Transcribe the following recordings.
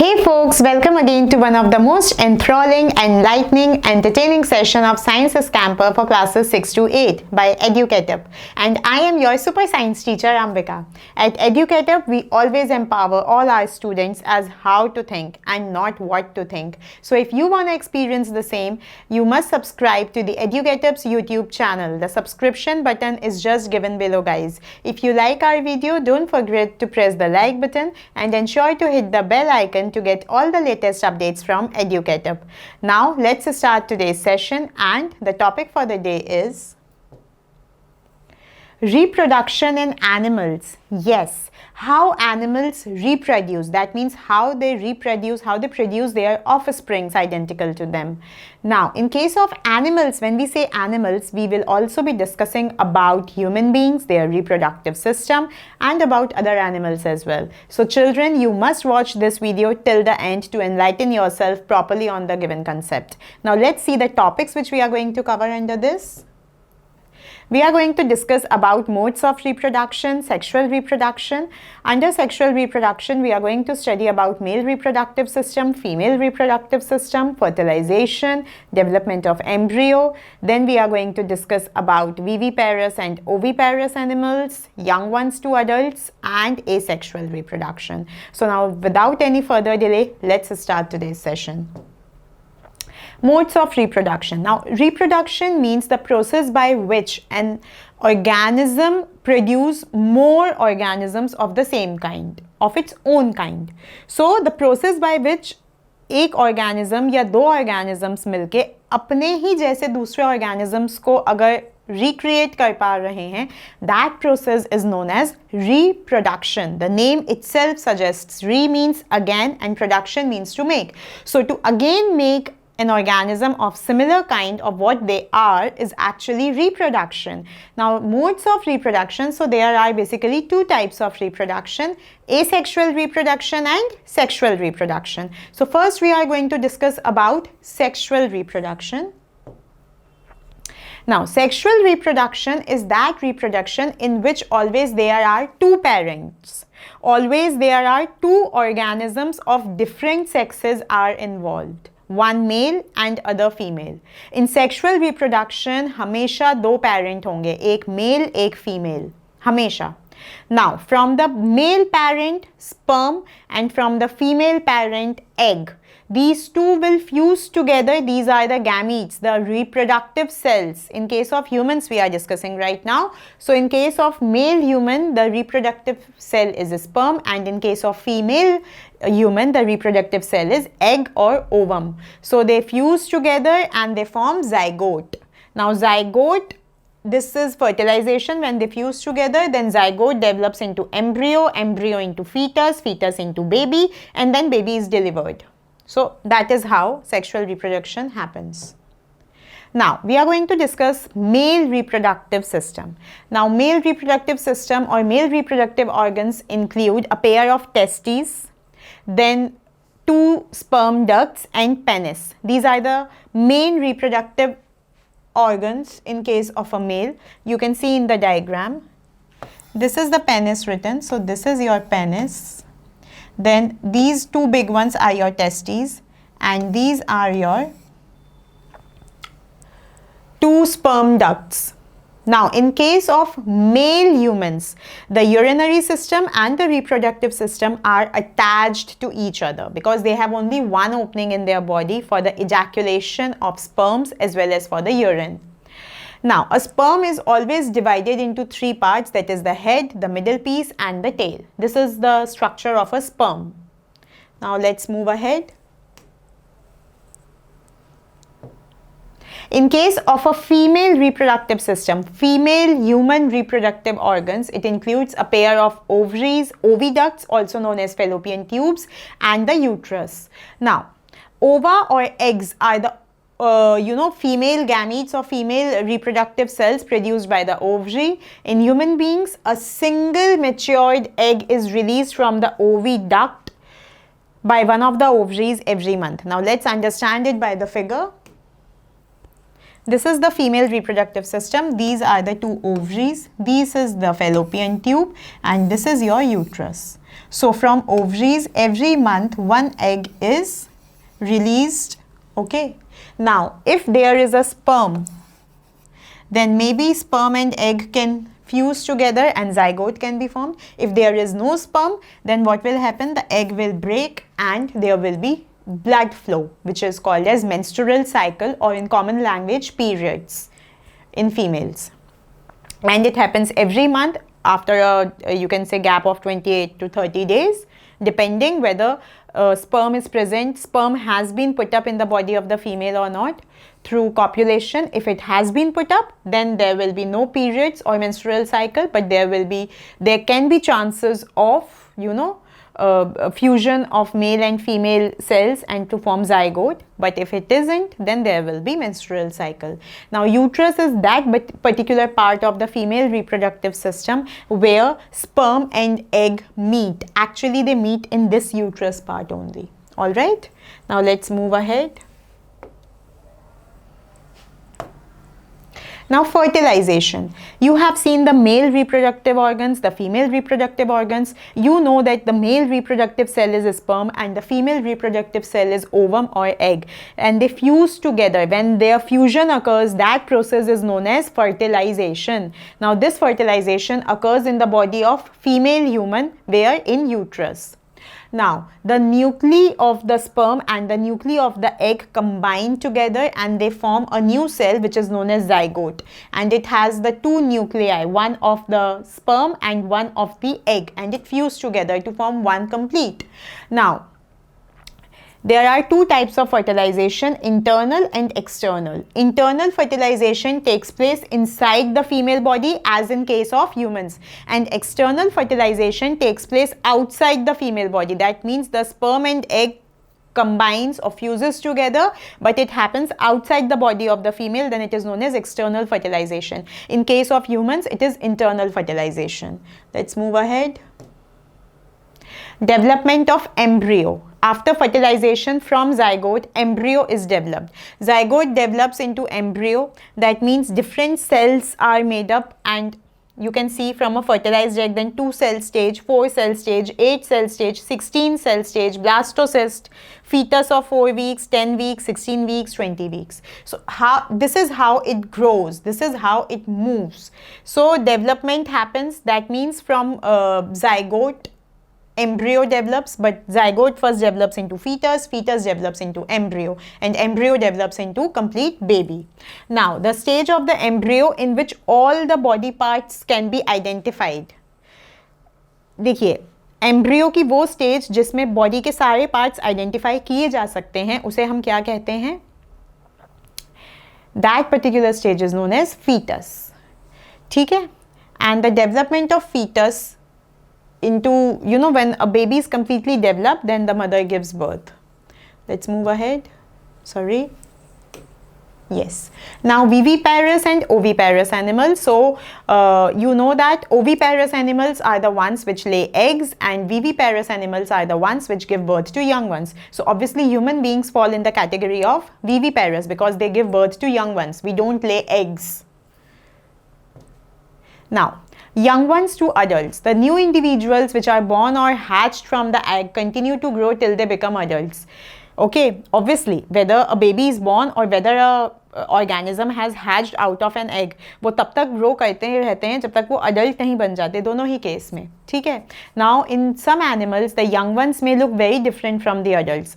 Hey folks, welcome again to one of the most enthralling, enlightening, entertaining session of Science is Camper for classes 6 to 8 by Educatip. And I am your super science teacher Ambika. At Educatip, we always empower all our students as how to think and not what to think. So if you want to experience the same, you must subscribe to the Educatip's YouTube channel. The subscription button is just given below, guys. If you like our video, don't forget to press the like button and ensure to hit the bell icon to get all the latest updates from Educatip. Now let's start today's session, and the topic for the day is reproduction in animals. Yes, how animals reproduce. That means how they reproduce, how they produce their offsprings identical to them. Now, in case of animals, when we say animals, we will also be discussing about human beings, their reproductive system, and about other animals as well. So children, you must watch this video till the end to enlighten yourself properly on the given concept. Now, let's see the topics which we are going to cover under this. We are going to discuss about modes of reproduction, sexual reproduction. Under sexual reproduction, we are going to study about male reproductive system, female reproductive system, fertilization, development of embryo. Then we are going to discuss about viviparous and oviparous animals, young ones to adults, and asexual reproduction. So now, without any further delay, let's start today's session. Modes of reproduction. Now, reproduction means the process by which an organism produces more organisms of the same kind, of its own kind. So, the process by which एक organism या दो organisms मिलके अपने ही जैसे दूसरे organisms को अगर recreate कर पा रहे हैं, that process is known as reproduction. The name itself suggests re means again and production means to make. So, to again make an organism of similar kind of what they are is actually reproduction. Now, modes of reproduction, so there are basically two types of reproduction: asexual reproduction and sexual reproduction. So first we are going to discuss about sexual reproduction. Now, sexual reproduction is that reproduction in which always there are two parents. Always there are two organisms of different sexes are involved. One male and other female. In sexual reproduction, हमेशा दो parent होंगे, एक male, एक female, हमेशा. Now, from the male parent, sperm, and from the female parent, egg. These two will fuse together. These are the gametes, the reproductive cells. In case of humans, we are discussing right now. So, in case of male human, the reproductive cell is a sperm, and in case of female human, the reproductive cell is egg or ovum. So, they fuse together and they form zygote. Now, zygote, this is fertilization. When they fuse together, then zygote develops into embryo, embryo into fetus, fetus into baby, and then baby is delivered. So that is how sexual reproduction happens. Now, we are going to discuss male reproductive system. Now, male reproductive system or male reproductive organs include a pair of testes, then two sperm ducts and penis. These are the main reproductive organs in case of a male. You can see in the diagram. This is the penis written. So this is your penis. Then these two big ones are your testes, and these are your two sperm ducts. Now, in case of male humans, the urinary system and the reproductive system are attached to each other because they have only one opening in their body for the ejaculation of sperms as well as for the urine. Now, a sperm is always divided into three parts, that is the head, the middle piece, and the tail. This is the structure of a sperm. Now, let's move ahead. In case of a female reproductive system, female human reproductive organs, it includes a pair of ovaries, oviducts, also known as fallopian tubes, and the uterus. Now, ova or eggs are the female gametes or female reproductive cells produced by the ovary. In human beings, a single matured egg is released from the oviduct by one of the ovaries every month. Now, let's understand it by the figure. This is the female reproductive system. These are the two ovaries. This is the fallopian tube and this is your uterus. So from ovaries, every month one egg is released. Okay. Now, if there is a sperm, then maybe sperm and egg can fuse together and zygote can be formed. If there is no sperm, then what will happen? The egg will break and there will be blood flow, which is called as menstrual cycle, or in common language, periods in females. And it happens every month after a you can say gap of 28 to 30 days, depending whether sperm is present, sperm has been put up in the body of the female or not through copulation. If it has been put up, then there will be no periods or menstrual cycle, but there can be chances of, you know, fusion of male and female cells and to form zygote. But if it isn't, then there will be menstrual cycle. Now, uterus is that particular part of the female reproductive system where sperm and egg meet. Actually, they meet in this uterus part only. All right. Now, let's move ahead. Now, fertilization. You have seen the male reproductive organs, the female reproductive organs. You know that the male reproductive cell is a sperm and the female reproductive cell is ovum or egg. And they fuse together. When their fusion occurs, that process is known as fertilization. Now, this fertilization occurs in the body of female human, where in uterus. Now, the nuclei of the sperm and the nuclei of the egg combine together and they form a new cell which is known as zygote. And it has the two nuclei, one of the sperm and one of the egg, and it fused together to form one complete. Now, there are two types of fertilization, internal and external. Internal fertilization takes place inside the female body, as in case of humans, and external fertilization takes place outside the female body. That means the sperm and egg combines or fuses together, but it happens outside the body of the female, then it is known as external fertilization. In case of humans, it is internal fertilization. Let's move ahead. Development of embryo. After fertilization from zygote, embryo is developed. Zygote develops into embryo. That means different cells are made up, and you can see from a fertilized egg, then 2 cell stage, 4 cell stage, 8 cell stage, 16 cell stage, blastocyst, fetus of 4 weeks, 10 weeks, 16 weeks, 20 weeks. So this is how it grows. This is how it moves. So development happens. That means from zygote, embryo develops, but zygote first develops into fetus, fetus develops into embryo, and embryo develops into complete baby. Now, the stage of the embryo in which all the body parts can be identified. देखिए, embryo की वो stage जिसमें body के सारे parts identify किए जा सकते हैं, उसे हम क्या कहते हैं? That particular stage is known as fetus. ठीक है? And the development of fetus into, you know, when a baby is completely developed, then the mother gives birth. Let's move ahead. Sorry. Yes. Now, viviparous and oviparous animals. So, you know that oviparous animals are the ones which lay eggs and viviparous animals are the ones which give birth to young ones. So, obviously, human beings fall in the category of viviparous because they give birth to young ones. We don't lay eggs. Now, young ones to adults. The new individuals which are born or hatched from the egg continue to grow till they become adults. Okay, obviously, whether a baby is born or whether a organism has hatched out of an egg, वो तब तक grow करते रहते हैं जब तक वो adult नहीं बन जाते, दोनों ही case में, ठीक है? Now, in some animals, the young ones may look very different from the adults.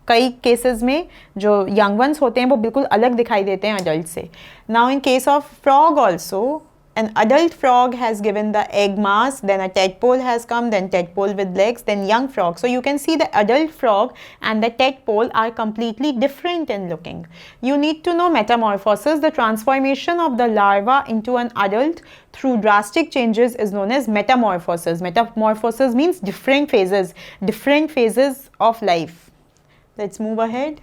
कई केसेस में जो young ones होते हैं वो बिल्कुल अलग दिखाई देते हैं adult से. Now, in case of frog also, an adult frog has given the egg mass, then a tadpole has come, then tadpole with legs, then young frog. So you can see the adult frog and the tadpole are completely different in looking. You need to know metamorphosis. The transformation of the larva into an adult through drastic changes is known as metamorphosis. Metamorphosis means different phases of life. Let's move ahead.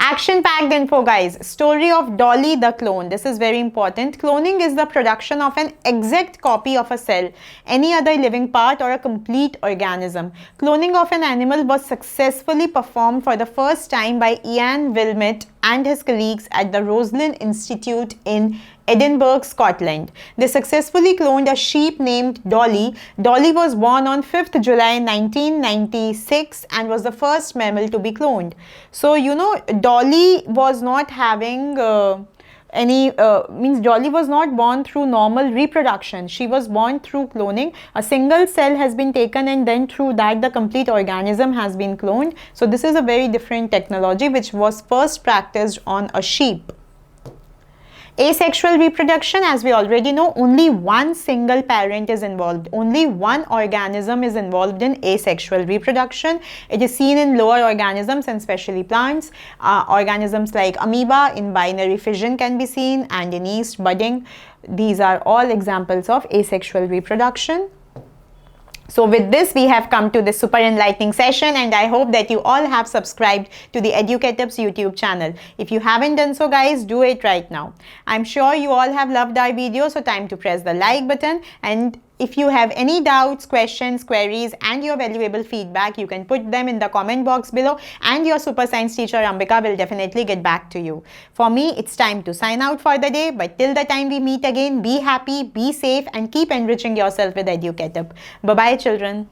Action-packed info, guys. Story of Dolly the clone. This is very important. Cloning is the production of an exact copy of a cell, any other living part, or a complete organism. Cloning of an animal was successfully performed for the first time by Ian Wilmot and his colleagues at the Roslin Institute in Edinburgh, Scotland. They successfully cloned a sheep named Dolly. Dolly was born on 5th July 1996 and was the first mammal to be cloned. So, you know, Dolly was not having Dolly was not born through normal reproduction. She was born through cloning. A single cell has been taken and then through that the complete organism has been cloned. So this is a very different technology which was first practiced on a sheep. Asexual reproduction, as we already know, only one single parent is involved. Only one organism is involved in asexual reproduction. It is seen in lower organisms and especially plants. Organisms like amoeba in binary fission can be seen, and in yeast budding. These are all examples of asexual reproduction. So with this, we have come to this super enlightening session, and I hope that you all have subscribed to the Educatips YouTube channel. If you haven't done so, guys, do it right now. I'm sure you all have loved our video, so time to press the like button. And if you have any doubts, questions, queries, and your valuable feedback, you can put them in the comment box below, and your super science teacher Ambika will definitely get back to you. For me, it's time to sign out for the day, but till the time we meet again, be happy, be safe, and keep enriching yourself with Educatip. Bye-bye, children.